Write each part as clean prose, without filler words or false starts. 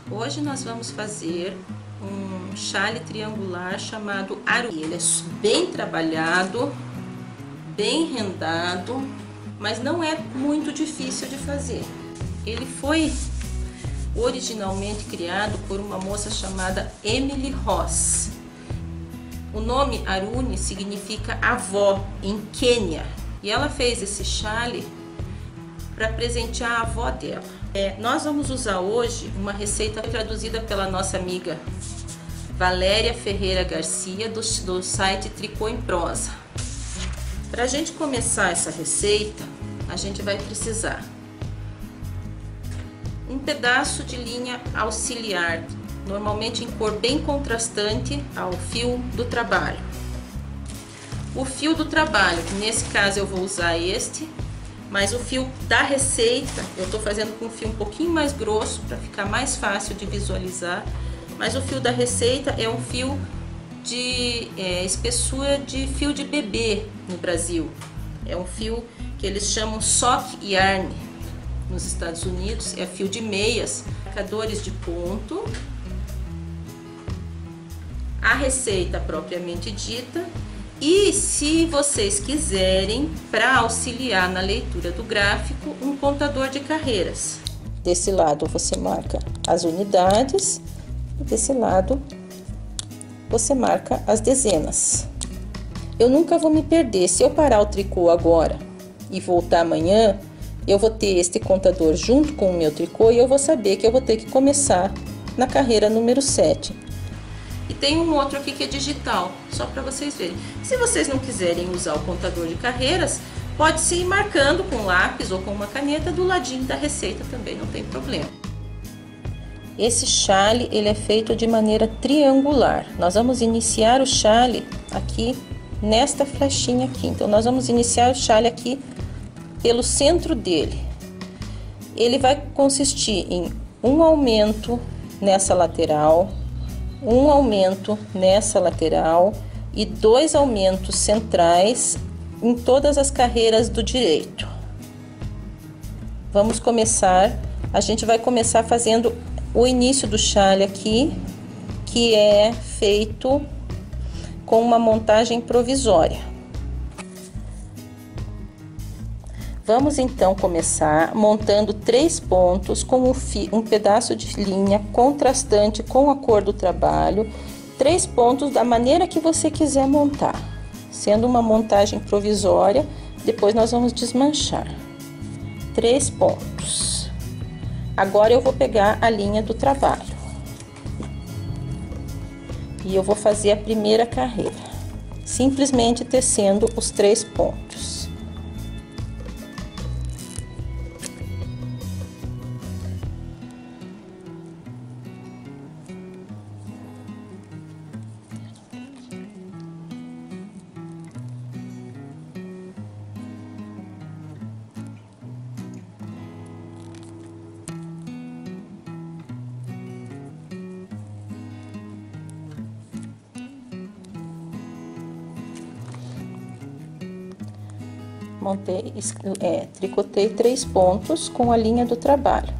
Hoje nós vamos fazer um chale triangular chamado Aruni. Ele é bem trabalhado, bem rendado, mas não é muito difícil de fazer. Ele foi originalmente criado por uma moça chamada Emily Ross. O nome Aruni significa avó em Quênia, e ela fez esse chale para presentear a avó dela. Nós vamos usar hoje uma receita traduzida pela nossa amiga Valéria Ferreira Garcia do site Tricô em Prosa. Para a gente começar essa receita, a gente vai precisar um pedaço de linha auxiliar, normalmente em cor bem contrastante ao fio do trabalho. O fio do trabalho, nesse caso eu vou usar este, mas o fio da receita eu estou fazendo com um fio um pouquinho mais grosso para ficar mais fácil de visualizar. Mas o fio da receita é um fio de espessura de fio de bebê no Brasil. É um fio que eles chamam sock yarn nos Estados Unidos, é fio de meias, marcadores de ponto, a receita propriamente dita. E se vocês quiserem, para auxiliar na leitura do gráfico, um contador de carreiras. Desse lado você marca as unidades, e desse lado você marca as dezenas. Eu nunca vou me perder, se eu parar o tricô agora e voltar amanhã, eu vou ter este contador junto com o meu tricô e eu vou saber que eu vou ter que começar na carreira número 7. E tem um outro aqui que é digital, só para vocês verem. Se vocês não quiserem usar o contador de carreiras, pode ser ir marcando com lápis ou com uma caneta do ladinho da receita também, não tem problema. Esse chale, ele é feito de maneira triangular. Nós vamos iniciar o chale aqui nesta flechinha aqui. Então, nós vamos iniciar o chale aqui pelo centro dele. Ele vai consistir em um aumento nessa lateral, um aumento nessa lateral e 2 aumentos centrais em todas as carreiras do direito. Vamos começar, a gente vai começar fazendo o início do chale aqui, que é feito com uma montagem provisória. Vamos então começar montando 3 pontos com um pedaço de linha contrastante com a cor do trabalho, 3 pontos da maneira que você quiser montar, sendo uma montagem provisória. Depois nós vamos desmanchar. 3 pontos. Agora eu vou pegar a linha do trabalho e eu vou fazer a primeira carreira, simplesmente tecendo os 3 pontos. Tricotei 3 pontos com a linha do trabalho.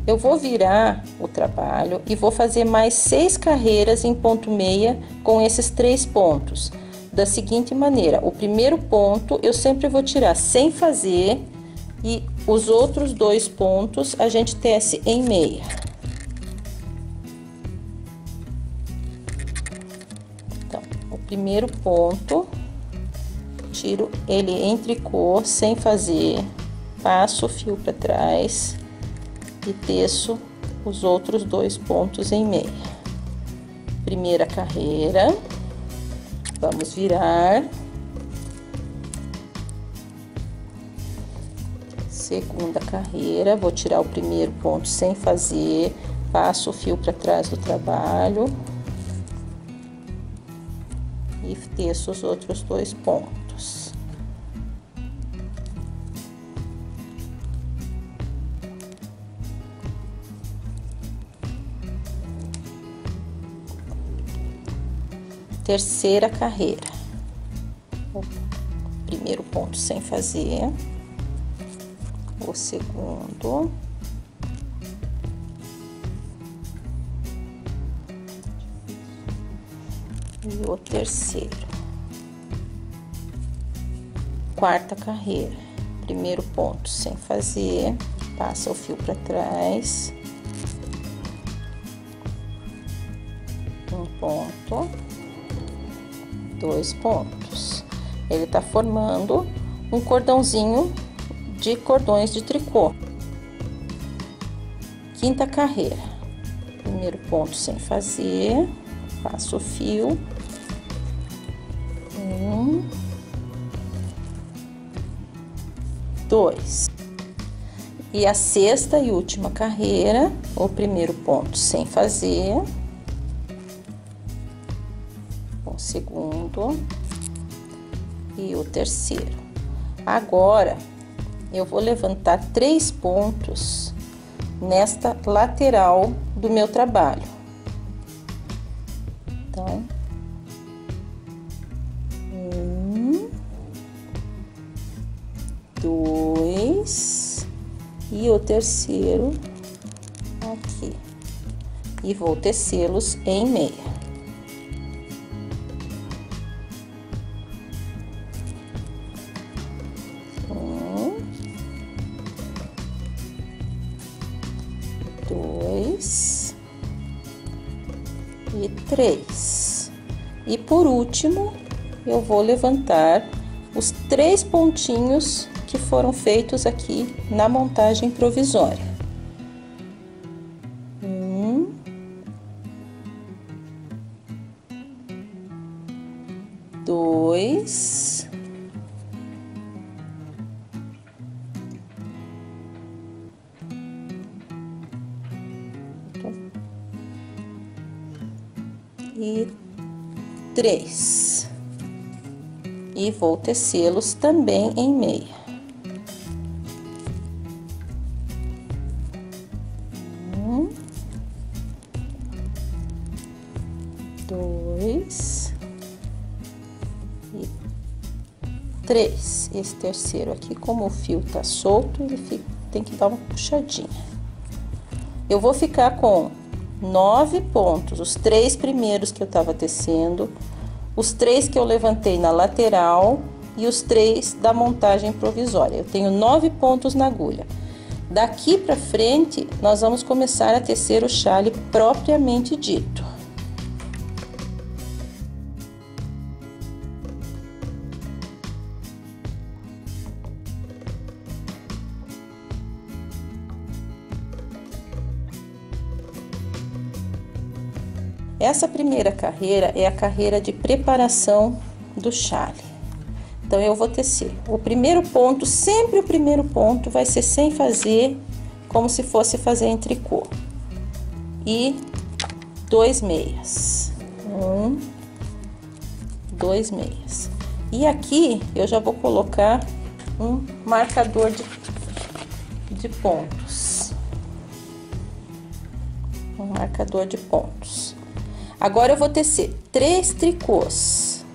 Eu vou virar o trabalho e vou fazer mais 6 carreiras em ponto meia com esses 3 pontos. Da seguinte maneira, o primeiro ponto eu sempre vou tirar sem fazer e os outros 2 pontos a gente tece em meia. Então, o primeiro ponto, tiro ele em tricô sem fazer, passo o fio para trás e teço os outros 2 pontos em meia. Primeira carreira, vamos virar. Segunda carreira, vou tirar o primeiro ponto sem fazer, passo o fio para trás do trabalho e teço os outros 2 pontos. Terceira carreira, primeiro ponto sem fazer, o segundo, e o terceiro. Quarta carreira, primeiro ponto sem fazer, passa o fio para trás, um ponto, 2 pontos. Ele tá formando um cordãozinho de cordões de tricô. Quinta carreira, primeiro ponto sem fazer, passo o fio, 1, 2. E a sexta e última carreira, o primeiro ponto sem fazer, o segundo e o terceiro. Agora, eu vou levantar 3 pontos nesta lateral do meu trabalho. Então, 1, 2 e o terceiro aqui. E vou tecê-los em meia. E 3. E por último, eu vou levantar os 3 pontinhos que foram feitos aqui na montagem provisória. 1, 2, e 3. E vou tecê-los também em meia. 1, 2 e 3. Esse terceiro aqui, como o fio tá solto, ele tem que dar uma puxadinha. Eu vou ficar com 9 pontos, os 3 primeiros que eu tava tecendo, os 3 que eu levantei na lateral e os 3 da montagem provisória. Eu tenho 9 pontos na agulha. Daqui pra frente, nós vamos começar a tecer o chale propriamente dito. Essa primeira carreira é a carreira de preparação do chale. Então, eu vou tecer o primeiro ponto, sempre o primeiro ponto vai ser sem fazer, como se fosse fazer em tricô. E 2 meias. 1, 2 meias. E aqui, eu já vou colocar um marcador de pontos. Um marcador de pontos. Agora, eu vou tecer 3 tricôs.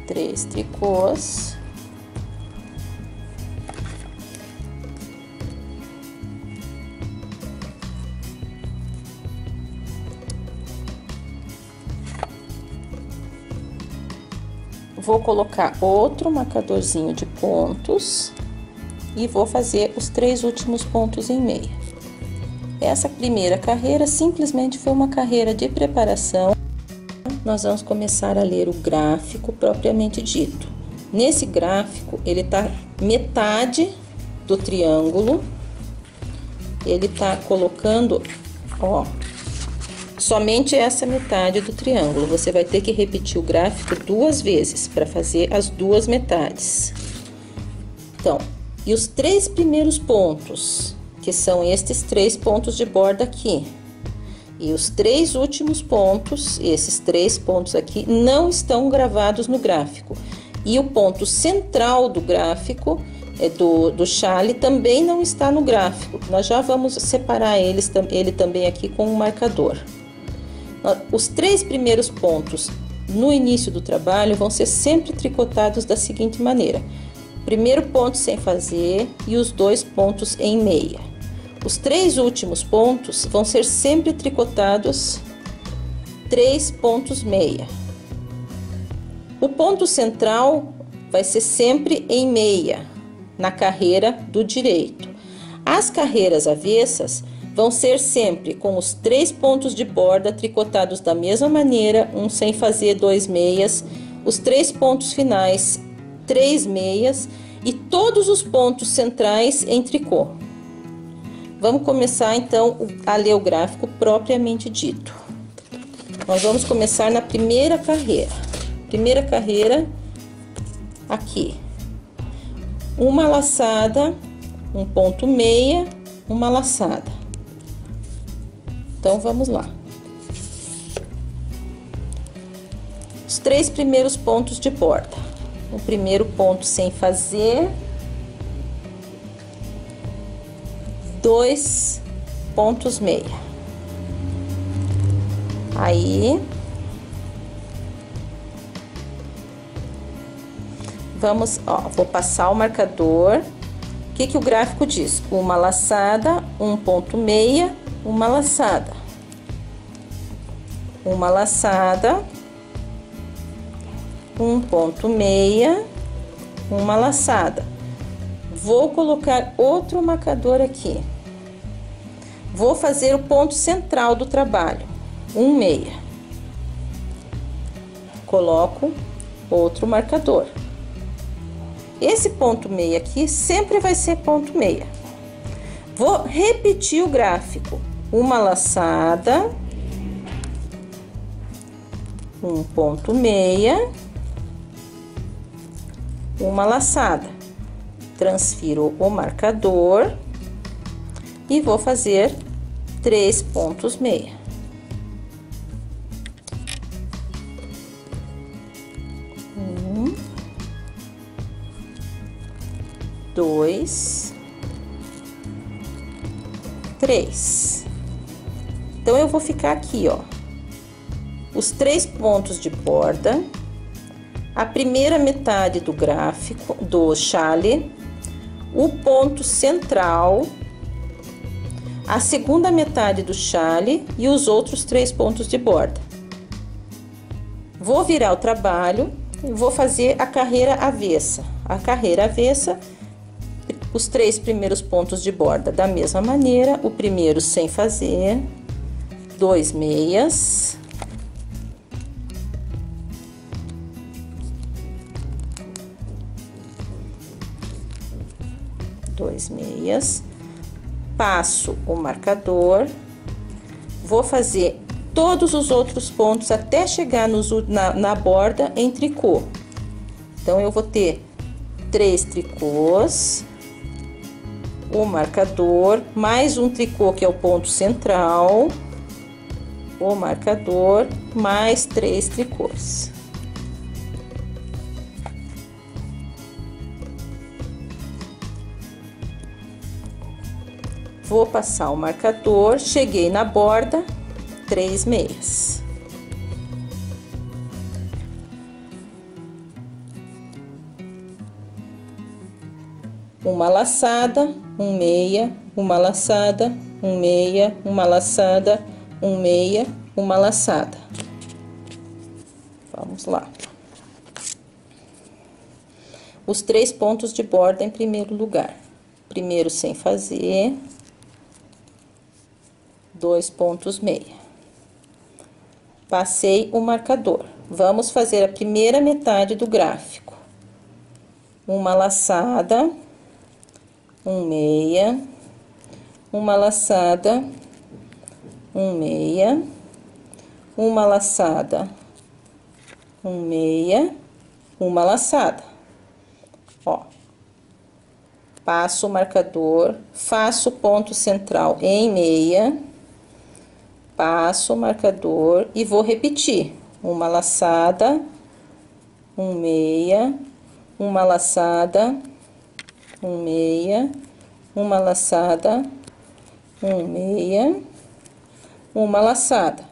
Três tricôs. Vou colocar outro marcadorzinho de pontos. E vou fazer os 3 últimos pontos em meia. Essa primeira carreira simplesmente foi uma carreira de preparação. Nós vamos começar a ler o gráfico propriamente dito. Nesse gráfico, ele tá metade do triângulo. Ele tá colocando, ó, somente essa metade do triângulo. Você vai ter que repetir o gráfico 2 vezes para fazer as 2 metades. Então, e os 3 primeiros pontos, que são estes 3 pontos de borda aqui. E os 3 últimos pontos, esses 3 pontos aqui, não estão gravados no gráfico. E o ponto central do gráfico, do chale, também não está no gráfico. Nós já vamos separar ele também aqui com um marcador. Os 3 primeiros pontos no início do trabalho vão ser sempre tricotados da seguinte maneira. Primeiro ponto sem fazer e os 2 pontos em meia. Os 3 últimos pontos vão ser sempre tricotados 3 pontos meia. O ponto central vai ser sempre em meia, na carreira do direito. As carreiras avessas vão ser sempre com os 3 pontos de borda tricotados da mesma maneira, um sem fazer 2 meias, os 3 pontos finais 3 meias e todos os pontos centrais em tricô. Vamos começar então a ler o gráfico propriamente dito. Nós vamos começar na primeira carreira. Primeira carreira aqui. Uma laçada, um ponto meia, uma laçada. Então vamos lá. Os 3 primeiros pontos de borda. O primeiro ponto sem fazer, 2 pontos meia. Aí vamos, ó, vou passar o marcador. O que que o gráfico diz? Uma laçada, um ponto meia, uma laçada. Uma laçada, um ponto meia, uma laçada. Vou colocar outro marcador aqui. Vou fazer o ponto central do trabalho, um meia. Coloco outro marcador. Esse ponto meia aqui sempre vai ser ponto meia. Vou repetir o gráfico. Uma laçada, um ponto meia, uma laçada. Transfiro o marcador e vou fazer 3 pontos meia. Um, 2, 3. Então eu vou ficar aqui, ó, os 3 pontos de borda, a primeira metade do gráfico do chale, o ponto central, a segunda metade do chale e os outros 3 pontos de borda. Vou virar o trabalho e vou fazer a carreira avessa. A carreira avessa, os 3 primeiros pontos de borda da mesma maneira, o primeiro sem fazer, 2 meias. Passo o marcador, vou fazer todos os outros pontos até chegar na borda em tricô. Então, eu vou ter 3 tricôs, o marcador, mais um tricô que é o ponto central, o marcador, mais 3 tricôs. Vou passar o marcador, cheguei na borda, 3 meias. Uma laçada, um meia, uma laçada, um meia, uma laçada, um meia, uma laçada. Vamos lá. Os 3 pontos de borda em primeiro lugar. Primeiro sem fazer, 2 pontos meia. Passei o marcador. Vamos fazer a primeira metade do gráfico. Uma laçada, um meia, uma laçada, um meia, uma laçada, um meia, uma laçada. Ó, passo o marcador, faço o ponto central em meia, passo o marcador e vou repetir. Uma laçada, um meia, uma laçada, um meia, uma laçada, um meia, uma laçada.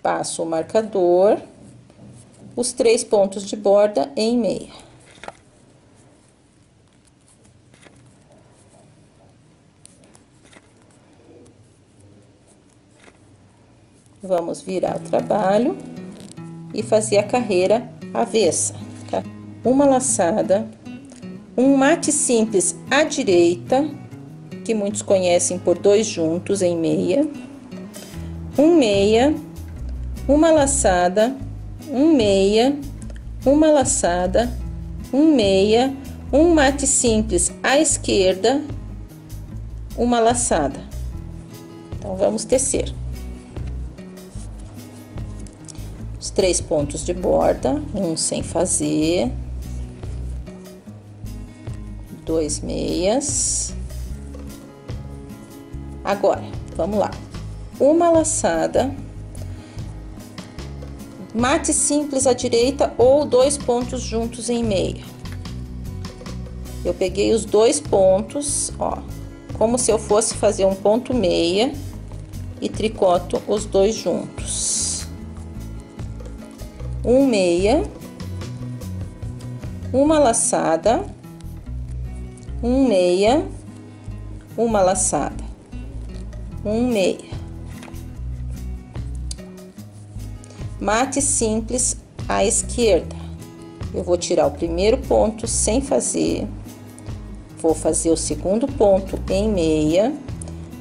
Passo o marcador, os 3 pontos de borda em meia. Vamos virar o trabalho e fazer a carreira avessa. Uma laçada, um mate simples à direita, que muitos conhecem por 2 juntos em meia, um meia, uma laçada, um meia, uma laçada, um meia, um mate simples à esquerda, uma laçada. Então, vamos tecer os 3 pontos de borda, um sem fazer, 2 meias. Agora, vamos lá. Uma laçada, mate simples à direita ou 2 pontos juntos em meia. Eu peguei os 2 pontos, ó, como se eu fosse fazer um ponto meia e tricoto os 2 juntos. Um meia, uma laçada, um meia, uma laçada, um meia. Mate simples à esquerda. Eu vou tirar o primeiro ponto sem fazer, vou fazer o segundo ponto em meia,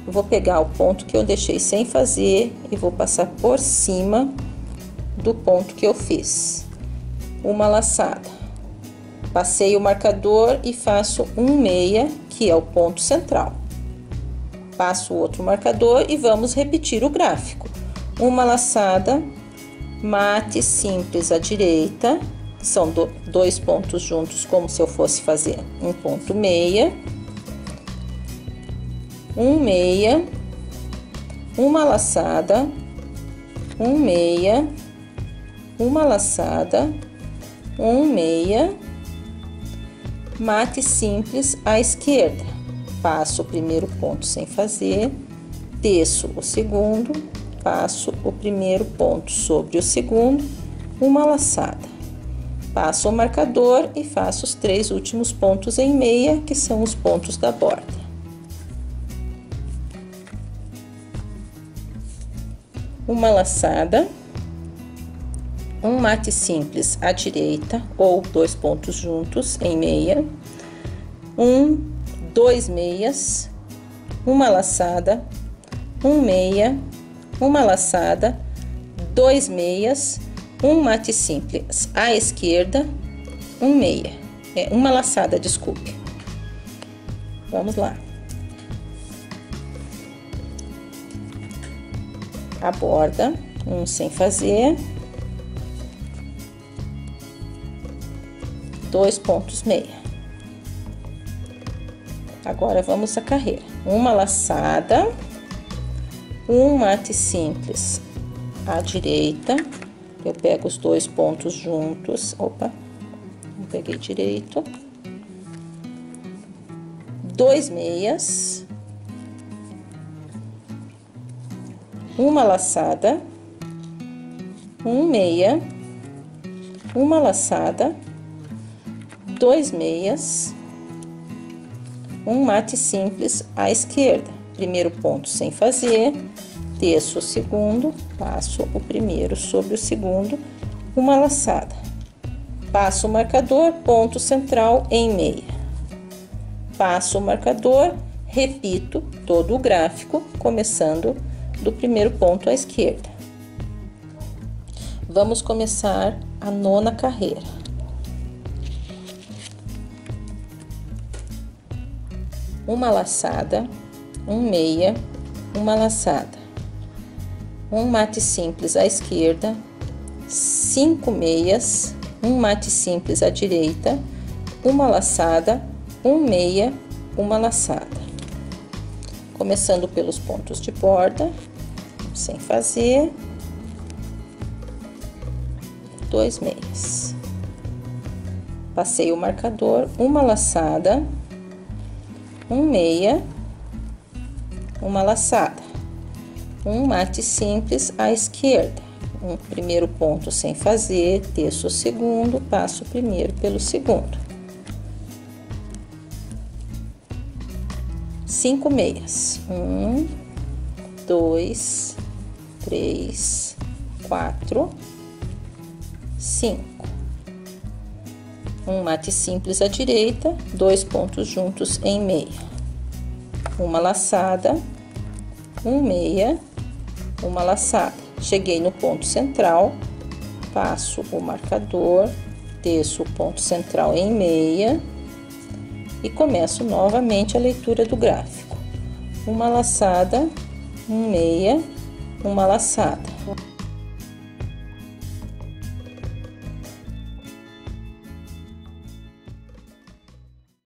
eu vou pegar o ponto que eu deixei sem fazer e vou passar por cima do ponto que eu fiz. Uma laçada. Passei o marcador e faço um meia, que é o ponto central. Passo o outro marcador e vamos repetir o gráfico. Uma laçada, mate simples à direita, são 2 pontos juntos, como se eu fosse fazer um ponto meia, um meia, uma laçada, um meia, uma laçada, um meia, mate simples à esquerda. Passo o primeiro ponto sem fazer, teço o segundo, passo o primeiro ponto sobre o segundo, uma laçada. Passo o marcador e faço os 3 últimos pontos em meia, que são os pontos da borda. Uma laçada, um mate simples à direita ou 2 pontos juntos em meia, 2 meias, uma laçada, um meia, uma laçada, 2 meias, um mate simples à esquerda, um meia, uma laçada, desculpe. Vamos lá. A borda, um sem fazer, 2 pontos meia. Agora vamos à carreira. Uma laçada, um mate simples à direita, eu pego os 2 pontos juntos, opa, não peguei direito, 2 meias, uma laçada, um meia, uma laçada, 2 meias, um mate simples à esquerda, primeiro ponto sem fazer, teço o segundo, passo o primeiro sobre o segundo, uma laçada, passo o marcador, ponto central em meia, passo o marcador, repito todo o gráfico, começando do primeiro ponto à esquerda. Vamos começar a 9ª carreira. Uma laçada, um meia, uma laçada, um mate simples à esquerda, 5 meias, um mate simples à direita, uma laçada, um meia, uma laçada. Começando pelos pontos de borda, sem fazer, 2 meias. Passei o marcador, uma laçada, um meia, uma laçada, um mate simples à esquerda, um primeiro ponto sem fazer, teço o segundo, passo o primeiro pelo segundo, 5 meias, 1, 2, 3, 4, 5. Um mate simples à direita, 2 pontos juntos em meia, uma laçada, um meia, uma laçada. Cheguei no ponto central, passo o marcador, desço o ponto central em meia e começo novamente a leitura do gráfico. Uma laçada, um meia, uma laçada.